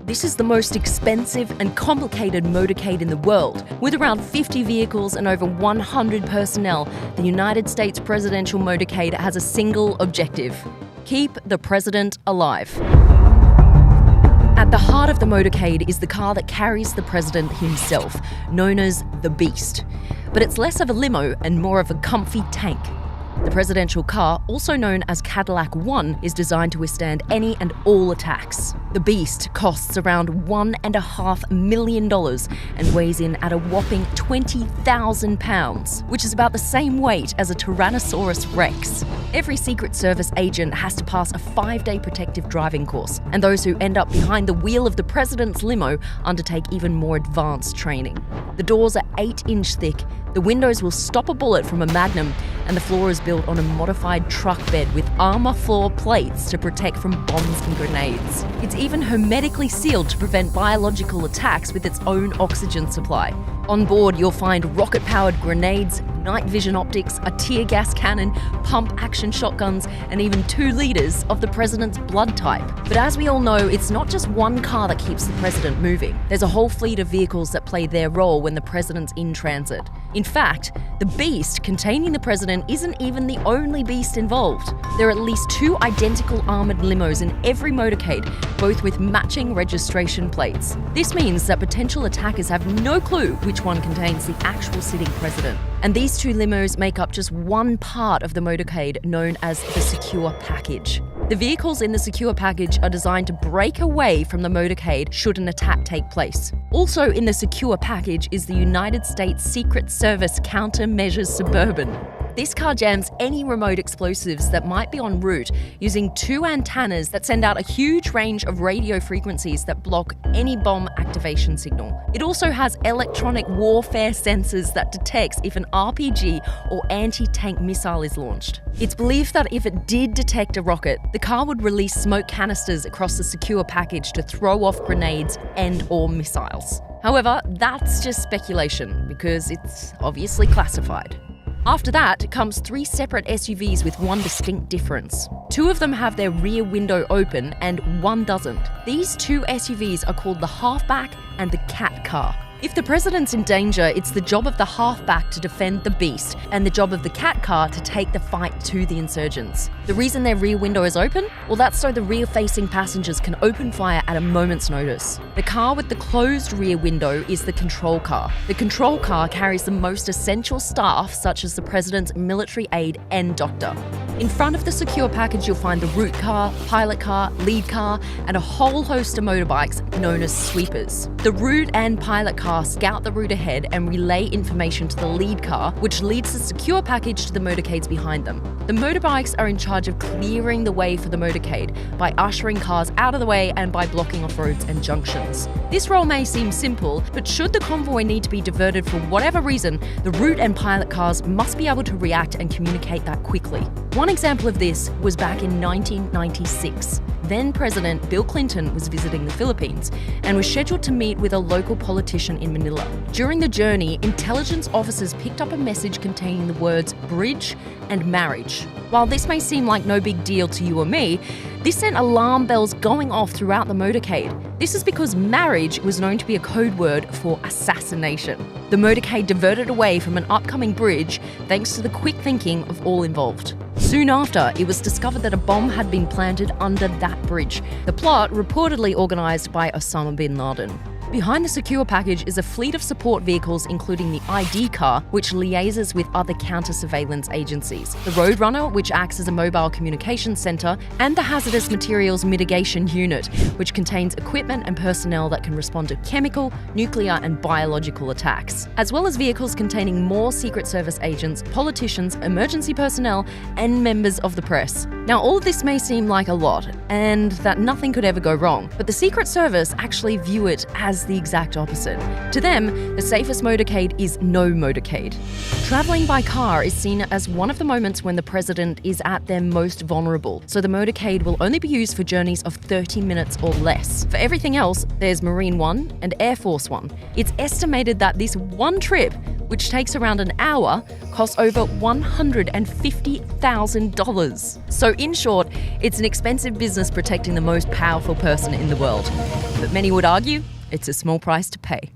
This is the most expensive and complicated motorcade in the world. With around 50 vehicles and over 100 personnel, the United States presidential motorcade has a single objective: keep the president alive. At the heart of the motorcade is the car that carries the president himself, known as the Beast. But it's less of a limo and more of a comfy tank. The presidential car, also known as Cadillac One, is designed to withstand any and all attacks. The Beast costs around $1.5 million and weighs in at a whopping 20,000 pounds, which is about the same weight as a Tyrannosaurus Rex. Every Secret Service agent has to pass a 5-day protective driving course, and those who end up behind the wheel of the president's limo undertake even more advanced training. The doors are 8-inch thick, the windows will stop a bullet from a Magnum, and the floor is built on a modified truck bed with armor floor plates to protect from bombs and grenades. It's even hermetically sealed to prevent biological attacks with its own oxygen supply. On board, you'll find rocket-powered grenades, night vision optics, a tear gas cannon, pump-action shotguns, and even 2 liters of the president's blood type. But as we all know, it's not just one car that keeps the president moving. There's a whole fleet of vehicles that play their role when the president's in transit. In fact, the Beast containing the president isn't even the only beast involved. There are at least 2 identical armoured limos in every motorcade, both with matching registration plates. This means that potential attackers have no clue which one contains the actual sitting president. And these 2 limos make up just one part of the motorcade known as the secure package. The vehicles in the secure package are designed to break away from the motorcade should an attack take place. Also in the secure package is the United States Secret Service Countermeasures Suburban. This car jams any remote explosives that might be en route using 2 antennas that send out a huge range of radio frequencies that block any bomb activation signal. It also has electronic warfare sensors that detects if an RPG or anti-tank missile is launched. It's believed that if it did detect a rocket, the car would release smoke canisters across the secure package to throw off grenades and/or missiles. However, that's just speculation because it's obviously classified. After that comes 3 separate SUVs with one distinct difference. 2 of them have their rear window open and 1 doesn't. These 2 SUVs are called the Halfback and the Cat Car. If the president's in danger, it's the job of the Halfback to defend the Beast and the job of the Cat Car to take the fight to the insurgents. The reason their rear window is open? Well, that's so the rear-facing passengers can open fire at a moment's notice. The car with the closed rear window is the control car. The control car carries the most essential staff, such as the president's military aide and doctor. In front of the secure package, you'll find the route car, pilot car, lead car, and a whole host of motorbikes known as sweepers. The route and pilot car scout the route ahead and relay information to the lead car, which leads the secure package to the motorcades behind them. The motorbikes are in charge of clearing the way for the motorcade by ushering cars out of the way and by blocking off roads and junctions. This role may seem simple, but should the convoy need to be diverted for whatever reason, the route and pilot cars must be able to react and communicate that quickly. One example of this was back in 1996. Then President Bill Clinton was visiting the Philippines and was scheduled to meet with a local politician in Manila. During the journey, intelligence officers picked up a message containing the words bridge and marriage. While this may seem like no big deal to you or me, this sent alarm bells going off throughout the motorcade. This is because marriage was known to be a code word for assassination. The motorcade diverted away from an upcoming bridge thanks to the quick thinking of all involved. Soon after, it was discovered that a bomb had been planted under that bridge, the plot reportedly organised by Osama bin Laden. Behind the secure package is a fleet of support vehicles including the ID car, which liaises with other counter-surveillance agencies, the Roadrunner, which acts as a mobile communications centre, and the Hazardous Materials Mitigation Unit, which contains equipment and personnel that can respond to chemical, nuclear and biological attacks, as well as vehicles containing more Secret Service agents, politicians, emergency personnel and members of the press. Now, all of this may seem like a lot, and that nothing could ever go wrong, but the Secret Service actually view it as the exact opposite. To them, the safest motorcade is no motorcade. Travelling by car is seen as one of the moments when the president is at their most vulnerable, so the motorcade will only be used for journeys of 30 minutes or less. For everything else, there's Marine One and Air Force One. It's estimated that this one trip which takes around an hour, costs over $150,000. So in short, it's an expensive business protecting the most powerful person in the world. But many would argue it's a small price to pay.